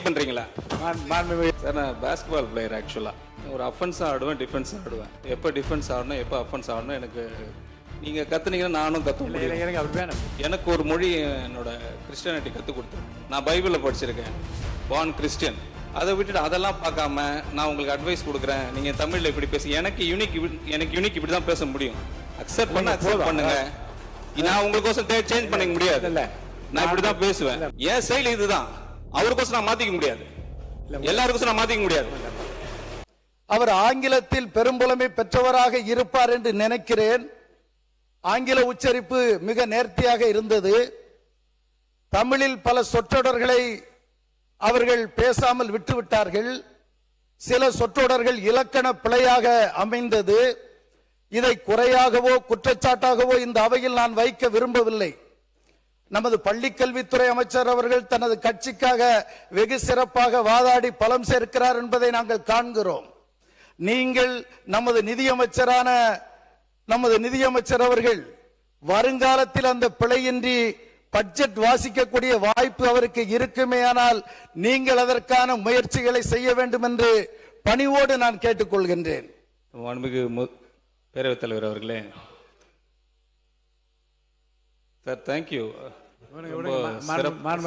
பண்றீங்களா? சார், நான் basketball player. ஆக்சுவலா ஒரு அஃபென்ஸாக ஆடுவேன், டிஃபென்ஸாக ஆடுவேன். எப்போ டிஃபென்ஸ் ஆடணும், எப்போ அஃபென்ஸ் ஆடணும் எனக்கு நீங்கள் கற்றுனீங்கன்னா நானும் கற்றுக்க. எனக்கு ஒரு மொழி என்னோட கிறிஸ்டியானிட்டி கற்றுக் கொடுத்தேன். நான் பைபிளில் படிச்சிருக்கேன், பார்ன் கிறிஸ்டியன். அதை விட்டுட்டு அதெல்லாம் பார்க்காம நான் உங்களுக்கு அட்வைஸ் கொடுக்குறேன், நீங்கள் தமிழில் இப்படி பேசி எனக்கு யூனிக் இப்படி தான் பேச முடியும். அக்செப்ட் பண்ணுங்க. நான் உங்களுக்கோசம் சேஞ்ச் பண்ணிக்க முடியாது. நான் இப்படி தான் பேசுவேன். என் செயல் இதுதான். அவருக்கோசம் நான் மாற்றிக்க முடியாது, எல்லாருக்கோசம் நான் மாற்றிக்க முடியாது. அவர் ஆங்கிலத்தில் பெரும்புலமை பெற்றவராக இருப்பார் என்று நினைக்கிறேன். ஆங்கில உச்சரிப்பு மிக நேர்த்தியாக இருந்தது. தமிழில் பல சொற்றொடர்களை அவர்கள் பேசாமல் விட்டுவிட்டார்கள். சில சொற்றொடர்கள் இலக்கண பிழையாக அமைந்தது. இதை குறையாகவோ குற்றச்சாட்டாகவோ இந்த அவையில் நான் வைக்க விரும்பவில்லை. நமது பள்ளிக்கல்வித்துறை அமைச்சர் அவர்கள் தனது கட்சிக்காக வெகு சிறப்பாக வாதாடி பலம் சேர்க்கிறார் என்பதை நாங்கள் காண்கிறோம். நீங்கள் நமது நிதியமைச்சர் அவர்கள் வருங்காலத்தில் அந்த பிழையின்றி பட்ஜெட் வாசிக்கக்கூடிய வாய்ப்பு அவருக்கு இருக்குமே, ஆனால் நீங்கள் அதற்கான முயற்சிகளை செய்ய வேண்டும் என்று பணிவோடு நான் கேட்டுக்கொள்கின்றேன். பேரவைத் தலைவர் அவர்களே, சார் தேங்க்யூ.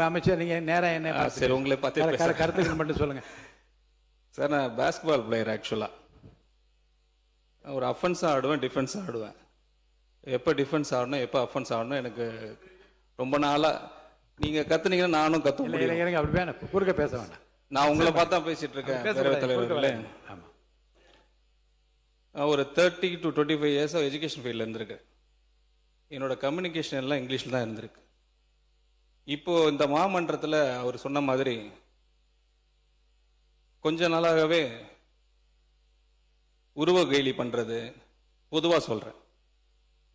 அமைச்சர், நீங்க நேரம் என்ன சரி, உங்களை பார்த்து கருத்துக்கள் மட்டும் சொல்லுங்க சார். நான் பேஸ்கெட்பால் பிளேயர். ஆக்சுவலா ஒரு அஃபென்ஸாக ஆடுவேன், டிஃபென்ஸாக ஆடுவேன். எப்போ டிஃபென்ஸ் ஆடணும், எப்போ அஃபென்ஸ் ஆடணும் எனக்கு ரொம்ப நாளாக நீங்கள் கற்றுனீங்கன்னா நானும் கற்றுக்க. அப்படி குறுக்க பேச வேண்டாம். நான் உங்களை பார்த்தா பேசிட்டு இருக்கேன். பேரவைத் தலைவர்களே, ஒரு 30 to 25 years எஜுகேஷன் ஃபீல்டில் இருந்திருக்கு. என்னோட கம்யூனிகேஷன் எல்லாம் இங்கிலீஷில் தான் இருந்திருக்கு. இப்போ இந்த மாமன்றத்தில் அவர் சொன்ன மாதிரி கொஞ்ச நாளாகவே உருவ கேலி பண்ணுறது, பொதுவாக சொல்கிறேன்,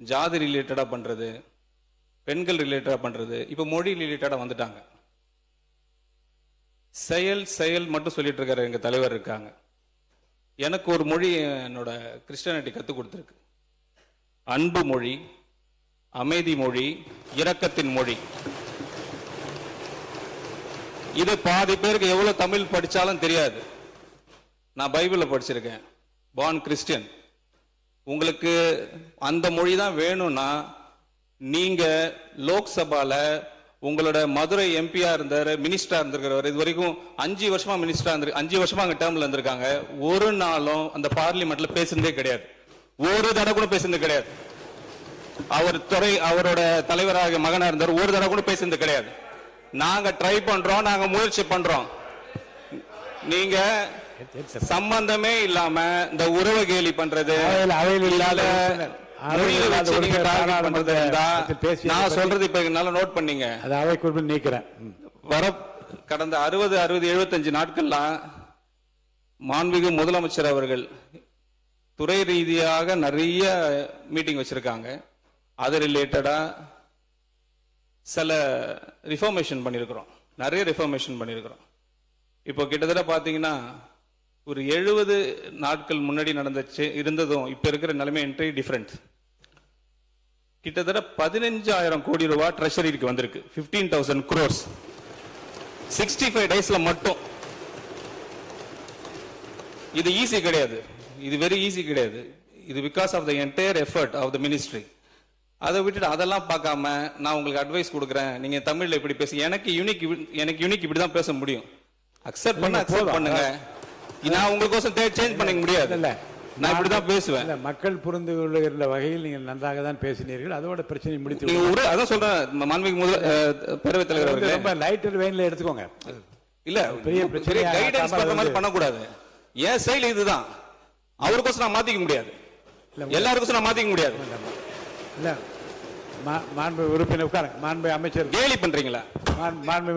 ஜாதி ரிலேட்டடாக பண்ணுறது, பெண்கள் ரிலேட்டடாக பண்ணுறது, இப்போ மொழி ரிலேட்டடாக வந்துட்டாங்க. செயல் மட்டும் சொல்லிட்டு இருக்காரு. எங்கள் தலைவர் இருக்காங்க. எனக்கு ஒரு மொழி என்னோட கிறிஸ்டியானிட்டி கற்றுக் கொடுத்துருக்கு. அன்பு மொழி, அமைதி மொழி, இரக்கத்தின் மொழி. இது பாதி பேருக்கு எவ்வளவு தமிழ் படிச்சாலும் தெரியாது. நான் பைபிளில் படிச்சிருக்கேன், பார்ன் கிறிஸ்டியன். உங்களுக்கு அந்த மொழி தான் வேணும்னா நீங்க லோக்சபால உங்களோட மதுரை எம்பியா இருந்தாரு, மினிஸ்டரா இருந்திருக்கிறவர். இது வரைக்கும் 5 வருஷமா மினிஸ்டரா இருந்து 5 வருஷமா அங்க டேர்ம்ல இருந்திருக்காங்க. ஒரு நாளும் அந்த பார்லிமெண்ட்ல பேசுனதே கிடையாது. ஒரு தடவை கூட பேசுனது கிடையாது. அவரோட தலைவராக மகனா இருந்தார், ஒரு தடவை கூட பேசுனது கிடையாது. நாங்க ட்ரை பண்றோம், நாங்க முயற்சி பண்றோம். நீங்க சம்பந்தமே இல்லாம இந்த உறவு கேலி பண்றது, நான் சொல்றது இப்ப என்னால நோட் பண்ணீங்க. கடந்த 60, 75 நாட்கள்லாம் மாண்புமிகு முதலமைச்சர் அவர்கள் துறை ரீதியாக நிறைய மீட்டிங் வச்சிருக்காங்க. அது ரிலேட்டடா சில ரிஃபார்மேஷன் பண்ணியிருக்கிறோம், நிறைய ரிஃபார்மேஷன் பண்ணியிருக்கிறோம். இப்போ கிட்டத்தட்ட பார்த்தீங்கன்னா ஒரு 70 நாட்கள் முன்னாடி இருந்ததும் இப்போ இருக்கிற நிலைமை என்ட்ரி டிஃபரெண்ட். கிட்டத்தட்ட 15,000 கோடி ரூபாய் ட்ரெஷரிக்கு வந்திருக்கு. 15,000 crores 65 டேஸ்ல மட்டும். இது ஈஸி கிடையாது, இது வெரி ஈஸி கிடையாது. இது because of the entire effort of the ministry. அதை விட்டுட்டு அதெல்லாம் பார்க்காம நான் உங்களுக்கு அட்வைஸ் கொடுக்குறேன், நீங்க தமிழ்ல இப்படி பேசி எனக்கு யூனிக் இப்படி தான் பேச முடியும். அக்செப்ட் பண்ணுங்க. நான் உங்களுக்கோசம் சேஞ்ச் பண்ணிக்க முடியாது. நான் இப்படி தான் பேசுவேன். மக்கள் புரிந்து கொள்ளுகிற வகையில் நீங்கள் நன்றாக தான் பேசினீர்கள். அதோட பிரச்சனை முடித்து அதான் சொல்றேன். மாண்புமிகு பேரவைத் தலைவர் அவர்களே, ரொம்ப லைட்டர் வெயின்ல எடுத்துக்கோங்க. இல்ல, பெரிய கைடன்ஸ் பண்ற மாதிரி பண்ணக்கூடாது. என் செயல் இதுதான். அவருக்கோசம் நான் மாத்திக்க முடியாது, எல்லாருக்கோசம் நான் மாத்திக்க முடியாது. இல்ல, மாண்பு உறுப்பினர் உட்காருங்க. மாண்பு அமைச்சர் கேலி பண்றீங்களா? மாண்பு